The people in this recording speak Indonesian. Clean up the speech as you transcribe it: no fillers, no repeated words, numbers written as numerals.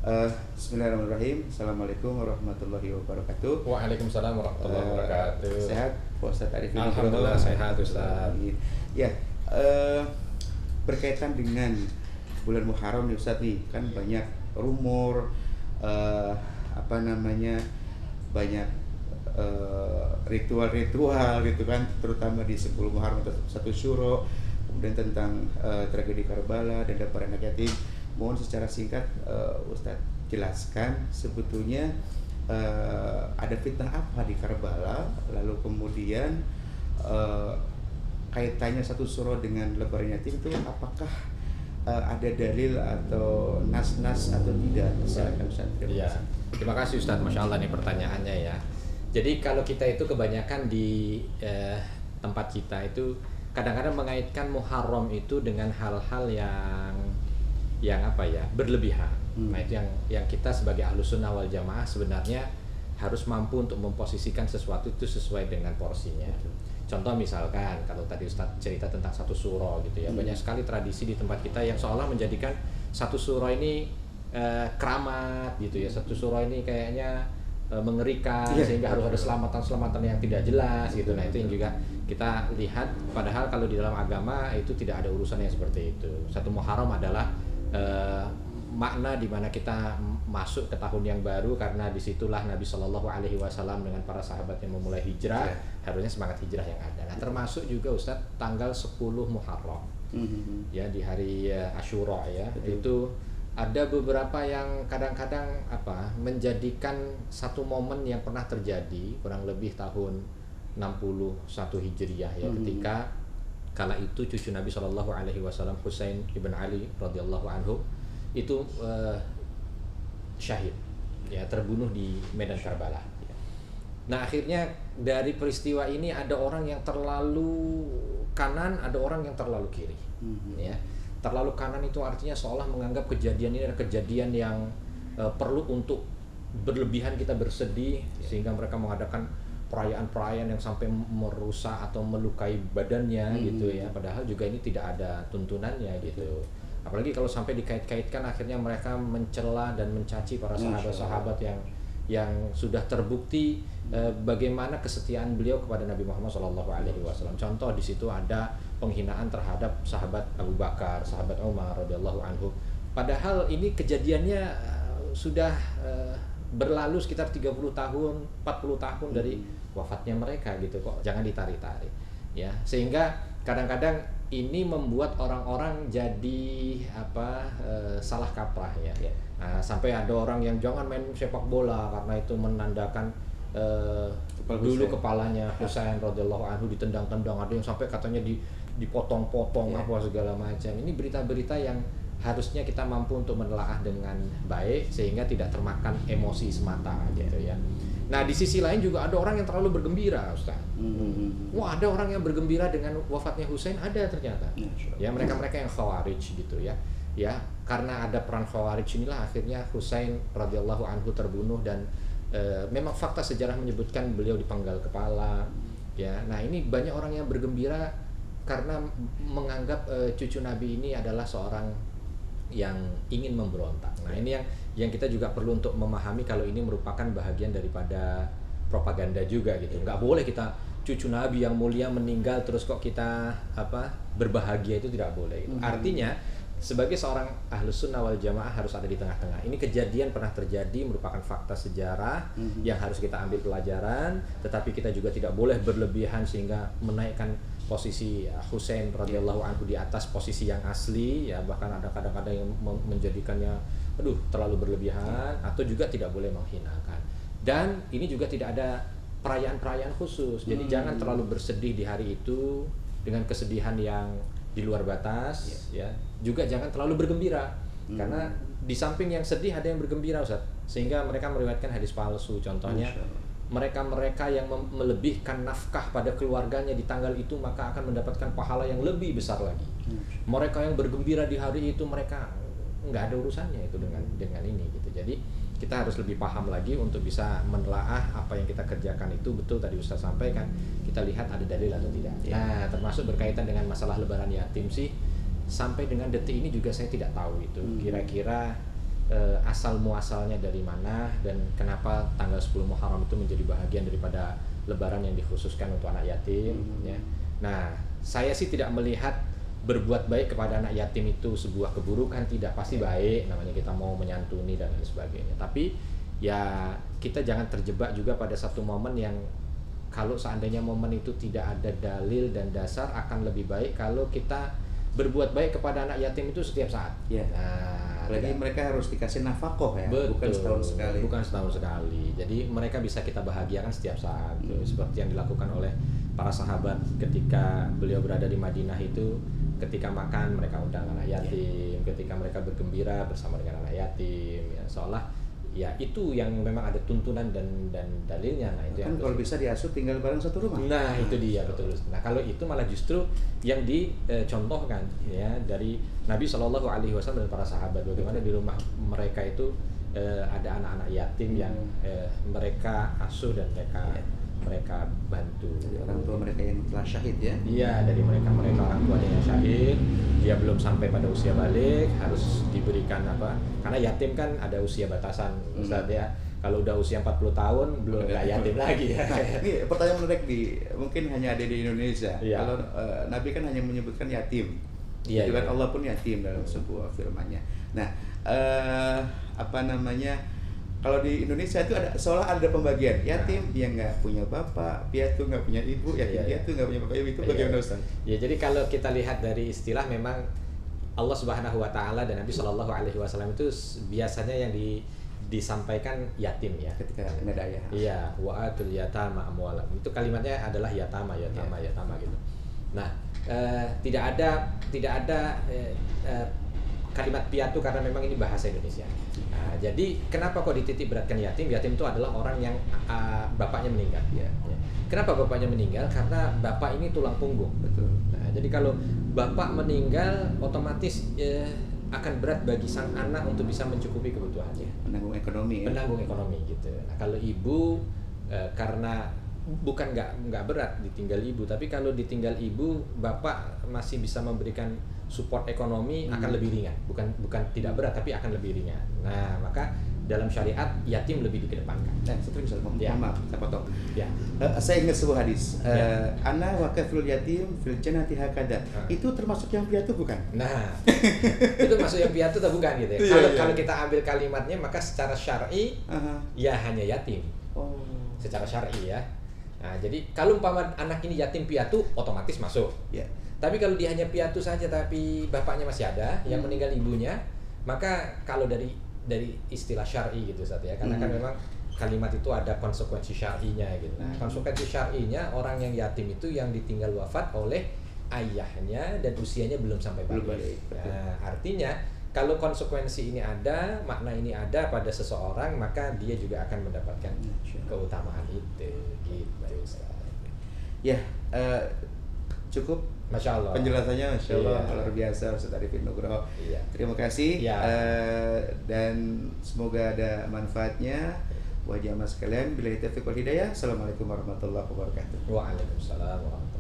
Bismillahirrahmanirrahim. Assalamualaikum warahmatullahi wabarakatuh. Waalaikumsalam warahmatullahi wabarakatuh. Sehat, Pak Ustadz Arifin? Alhamdulillah sehat, Ustaz. Ya, berkaitan dengan bulan Muharram nih Ustadz nih, kan banyak rumor, banyak ritual-ritual gitu kan, terutama di 10 Muharram atau 1 Syuro, kemudian tentang tragedi Karbala dan para anak yatim. Mohon secara singkat Ustadz jelaskan sebetulnya ada fitnah apa di Karbala, lalu kemudian kaitannya 1 Syuro dengan lebaran yatim itu apakah ada dalil atau nas-nas atau tidak? Silakan Ustadz. Ya, terima kasih Ustadz, Masya Allah nih pertanyaannya ya. Jadi kalau kita itu kebanyakan di tempat kita itu kadang-kadang mengaitkan Muharram itu dengan hal-hal yang berlebihan. Nah itu yang kita sebagai Ahlus Sunnah wal Jamaah sebenarnya harus mampu untuk memposisikan sesuatu itu sesuai dengan porsinya. Contoh misalkan kalau tadi Ustadz cerita tentang 1 Syuro gitu ya, banyak sekali tradisi di tempat kita yang seolah menjadikan 1 Syuro ini keramat gitu ya, 1 Syuro ini kayaknya mengerikan, sehingga harus ada selamatan yang tidak jelas gitu. Nah itu yang juga kita lihat, padahal kalau di dalam agama itu tidak ada urusan yang seperti itu. 1 Muharram adalah makna di mana kita masuk ke tahun yang baru, karena disitulah Nabi Shallallahu Alaihi Wasallam dengan para sahabatnya memulai hijrah. Harusnya semangat hijrah yang ada. Nah termasuk juga Ustadz tanggal 10 Muharram ya, di hari Asyura ya. Itu ada beberapa yang kadang-kadang menjadikan satu momen yang pernah terjadi kurang lebih tahun 61 Hijriah ya, ketika kala itu cucu Nabi Shallallahu Alaihi Wasallam Husain ibn Ali radhiyallahu anhu itu syahid ya, terbunuh di medan Karbala. Nah akhirnya dari peristiwa ini ada orang yang terlalu kanan, ada orang yang terlalu kiri ya. Terlalu kanan itu artinya seolah menganggap kejadian ini adalah kejadian yang perlu untuk berlebihan kita bersedih, sehingga mereka mengadakan perayaan-perayaan yang sampai merusak atau melukai badannya gitu ya, padahal juga ini tidak ada tuntunannya gitu. Apalagi kalau sampai dikait-kaitkan, akhirnya mereka mencela dan mencaci para sahabat-sahabat yang sudah terbukti bagaimana kesetiaan beliau kepada Nabi Muhammad SAW. Contoh di situ ada penghinaan terhadap sahabat Abu Bakar, sahabat Umar radhiyallahu anhu. Padahal ini kejadiannya sudah berlalu sekitar 30 tahun, 40 tahun dari wafatnya mereka gitu, kok jangan ditarik-tarik ya. Sehingga kadang-kadang ini membuat orang-orang jadi salah kaprah ya. Nah, sampai ada orang yang jangan main sepak bola karena itu menandakan dulu kepalanya Husain radhiyallahu anhu ditendang-tendang, ada yang sampai katanya dipotong-potong segala macam. Ini berita-berita yang harusnya kita mampu untuk menelaah dengan baik sehingga tidak termakan emosi semata gitu ya. Nah di sisi lain juga ada orang yang terlalu bergembira, Ustaz. Wah, ada orang yang bergembira dengan wafatnya Husain, ada ternyata. Ya, mereka-mereka yang khawarij gitu ya. Ya, karena ada peran khawarij inilah akhirnya Husain radhiyallahu anhu terbunuh, dan memang fakta sejarah menyebutkan beliau dipenggal kepala. Ya, nah ini banyak orang yang bergembira karena menganggap cucu Nabi ini adalah seorang yang ingin memberontak. Nah ini yang kita juga perlu untuk memahami, kalau ini merupakan bahagian daripada propaganda juga gitu. Nggak boleh kita cucu Nabi yang mulia meninggal terus kok kita berbahagia, itu tidak boleh gitu. Artinya sebagai seorang Ahlus Sunnah wal Jamaah harus ada di tengah-tengah. Ini kejadian pernah terjadi, merupakan fakta sejarah yang harus kita ambil pelajaran, tetapi kita juga tidak boleh berlebihan sehingga menaikkan posisi Husain radhiyallahu anhu di atas posisi yang asli ya. Bahkan ada kadang-kadang yang menjadikannya terlalu berlebihan, atau juga tidak boleh menghinakan. Dan ini juga tidak ada perayaan-perayaan khusus. Jadi jangan terlalu bersedih di hari itu dengan kesedihan yang di luar batas ya. Juga jangan terlalu bergembira, karena di samping yang sedih ada yang bergembira, Ustaz. Sehingga mereka meriwayatkan hadis palsu. Contohnya mereka-mereka yang melebihkan nafkah pada keluarganya di tanggal itu maka akan mendapatkan pahala yang lebih besar lagi. Mereka yang bergembira di hari itu, mereka nggak ada urusannya itu dengan ini gitu. Jadi kita harus lebih paham lagi untuk bisa menelaah apa yang kita kerjakan itu betul tadi Ustaz sampaikan, kita lihat ada dalil atau tidak. Nah termasuk berkaitan dengan masalah lebaran yatim sih, sampai dengan detik ini juga saya tidak tahu itu kira-kira asal muasalnya dari mana dan kenapa tanggal 10 Muharram itu menjadi bahagian daripada Lebaran yang dikhususkan untuk anak yatim. Ya. Nah, saya sih tidak melihat berbuat baik kepada anak yatim itu sebuah keburukan, tidak, pasti baik, namanya kita mau menyantuni dan lain sebagainya. Tapi ya kita jangan terjebak juga pada satu momen yang kalau seandainya momen itu tidak ada dalil dan dasar, akan lebih baik kalau kita berbuat baik kepada anak yatim itu setiap saat. Ya. Nah, Apalagi mereka harus dikasih nafkah ya, betul, bukan setahun sekali. Bukan setahun sekali. Jadi mereka bisa kita bahagiakan setiap saat. Seperti yang dilakukan oleh para sahabat ketika beliau berada di Madinah itu, ketika makan mereka undang anak yatim, ketika mereka bergembira bersama dengan anak yatim, ya seolah ya itu yang memang ada tuntunan dan dalilnya. Nah itu kan yang kalau bisa diasuh tinggal bareng satu rumah. Nah itu dia, betul. Nah kalau itu malah justru yang dicontohkan ya dari Nabi SAW dan para sahabat, bagaimana di rumah mereka itu ada anak-anak yatim yang mereka asuh dan mereka bantu. Jadi orang tua mereka yang telah syahid ya. Iya, dari mereka orang tuanya yang syahid, dia belum sampai pada usia balik, harus diberikan apa? Karena yatim kan ada usia batasan, Ustaz ya. Kalau udah usia 40 tahun belum nggak yatim lagi ya. Nah, ini pertanyaan menarik mungkin hanya ada di Indonesia. Iya. Kalau Nabi kan hanya menyebutkan yatim. Iya, Jadi kan iya. Allah pun yatim dalam sebuah firman-Nya. Nah, apa namanya? Kalau di Indonesia itu ada seolah ada pembagian yatim yang nggak punya bapak, piatu nggak punya ibu, yatim piatu nggak punya bapak ibu, itu bagaimana Ustaz? Ya jadi kalau kita lihat dari istilah, memang Allah Subhanahu Wa Taala dan Nabi Shallallahu Alaihi Wasallam itu biasanya yang disampaikan yatim ya. Ketika nggak ada ayah. Iya, wa'atul yatama amwalam. Itu kalimatnya adalah yatama gitu. Nah, tidak ada kalimat piatu karena memang ini bahasa Indonesia. Nah, jadi kenapa kok dititik beratkan yatim? Yatim itu adalah orang yang bapaknya meninggal. Ya. Kenapa bapaknya meninggal? Karena bapak ini tulang punggung. Betul. Nah, jadi kalau bapak meninggal, otomatis akan berat bagi sang anak untuk bisa mencukupi kebutuhannya. Penanggung ekonomi. Ya? Penanggung ekonomi gitu. Nah, kalau ibu karena bukan nggak berat ditinggal ibu, tapi kalau ditinggal ibu, bapak masih bisa memberikan support ekonomi, akan lebih ringan. Bukan tidak berat, tapi akan lebih ringan. Nah, maka dalam syariat yatim lebih dikedepankan. Nah, satu bisa maaf, saya potong. Ya. Saya ingat sebuah hadis. Ana wa kafilul yatim fil jannati hakada. Itu termasuk yang piatu bukan? Nah, itu masuk yang piatu atau bukan gitu ya? Kalau kita ambil kalimatnya, maka secara syar'i ya hanya yatim. Oh. Secara syar'i ya. Nah, jadi kalau umpama anak ini yatim piatu, otomatis masuk. Ya. Tapi kalau dia hanya piatu saja tapi bapaknya masih ada, yang meninggal ibunya, maka kalau dari istilah syar'i gitu Ustaz ya. Karena kan memang kalimat itu ada konsekuensi syar'inya gitu. Nah, konsekuensi syar'inya orang yang yatim itu yang ditinggal wafat oleh ayahnya dan usianya belum sampai balik. Nah, artinya kalau konsekuensi ini ada, makna ini ada pada seseorang, maka dia juga akan mendapatkan keutamaan itu gitu Ustaz. Ya, cukup. Masya Allah. Penjelasannya Masya Allah luar biasa Ustaz Arifin Nugroho. Terima kasih dan semoga ada manfaatnya buat jamaah sekalian. Billahi taufiq wal hidayah. Assalamualaikum warahmatullahi wabarakatuh. Waalaikumsalam warahmatullahi wabarakatuh.